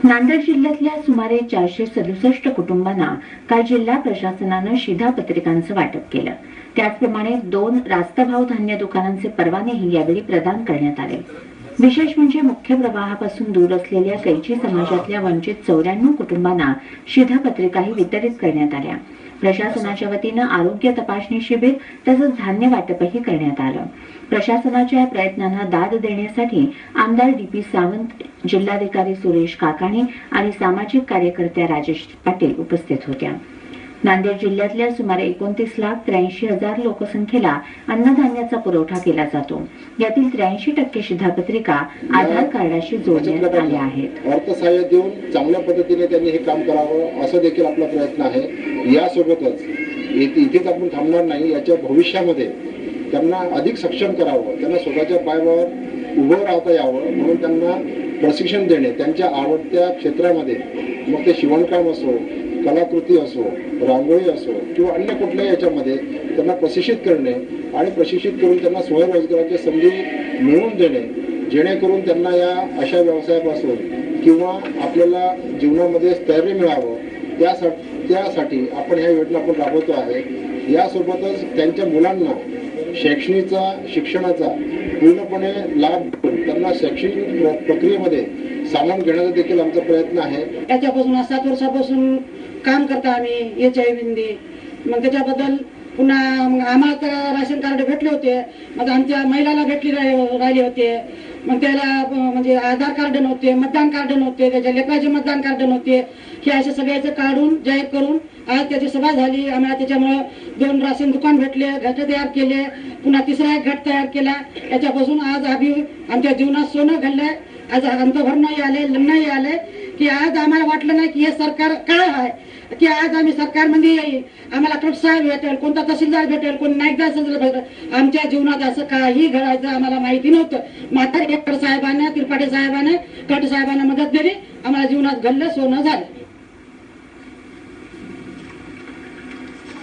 नांदेड जिल्ह्यातल्या सुमारे 467 कुटुंबांना काल जिल्हा प्रशासनानं शिधापत्रिकांचं वाटप केलं। त्याचप्रमाणे 2 रास्तभाव धान्य दुकानांचे परवानेही यावेळी प्रदान करण्यात आले। विशेष म्हणजे मुख्य प्रवाहापासून दूर असलेल्या कैची समाजातल्या वंचित 94 कुटुंबांना शिधापत्रिकाही वितरित करण्यात आल्या। प्रशासनाच्या वतीनं आरोग्य तपासणी शिबिर तसंच धान्य वाटपही करण्यात आलं। प्रशासनाच्या या प्रयत्नांना दाद देण्यासाठी आमदार डी.पी. सावंत, जिल्हाधिकारी सुरेश काकाणी आणि सामाजिक कार्यकर्त्या राजेश पाटील उपस्थित होत्या। नांदेड जिल्ह्यातल्या सुमारे 29,83,000 लोकसंख्येला अन्नधान्याचा पुरवठा केला जातो। यातील 83% शिधापत्रिका आधार कार्डाशी जोडण्यात आल्या आहेत। अर्थसहाय्य देऊन चांगल्या पद्धतीने त्यांनी हे काम करावं असं देखील आपला प्रयत्न आहे। यासोबतच इथेच आपण थांबणार नाही, याच्या भविष्यामध्ये त्यांना अधिक सक्षम करावं, त्यांना स्वतःच्या पायावर उभं राहता यावं म्हणून त्यांना प्रशिक्षण देणे, त्यांच्या आवडत्या क्षेत्रामध्ये मग ते शिवणकाम असो, कलाकृती असो, रांगोळी असो किंवा अन्य कुठल्याही याच्यामध्ये त्यांना प्रशिक्षित करणे आणि प्रशिक्षित करून त्यांना स्वयंरोजगाराची संधी मिळवून देणे, जेणेकरून त्यांना या अशा व्यवसायापासून किंवा आपल्याला जीवनामध्ये स्थैर्य मिळावं त्यासाठी आपण ह्या योजना आपण राबवतो आहे। यासोबतच त्यांच्या मुलांना शिक्षणाचा पूर्णपणे लाभ देऊन त्यांना शैक्षणिक प्रक्रियेमध्ये सामावून घेण्याचा देखील आमचा प्रयत्न आहे। त्याच्यापासून 7 वर्षापासून काम करता आम्ही HIV मग त्याच्याबद्दल पुन्हा आम्हाला तर राशन कार्ड भेटले होते, मग आमच्या महिलाला राहिले होते, मग त्याला म्हणजे आधार कार्ड नव्हते, मतदान कार्ड नव्हते, त्याच्या लेकराचे मतदान कार्ड नव्हते। हे असे सगळ्याचं काढून जाहीर करून आज त्याची सभा झाली। आम्हाला त्याच्यामुळे 2 राशन दुकान भेटले, गट तयार केले, पुन्हा 3रा एक गट तयार केला। त्याच्यापासून आज आम्ही आमच्या जीवनात सोनं घडलंय। आज अंतभरणही आले, लग्नही आले की आज आम्हाला वाटलं नाही की हे सरकार काय आहे, की आज आम्ही सरकारमध्ये येईल, आम्हाला कट साहेब भेटेल, कोणता तहसीलदार भेटेल, कोण नायकदार भेटेल। आमच्या जीवनात असं काही घडायचं आम्हाला माहिती नव्हतं। मात्र एकड साहेबांना, त्रिपाठी साहेबांना, कट साहेबांना मदत दिली, आम्हाला जीवनात घडलं, सोनं झालं।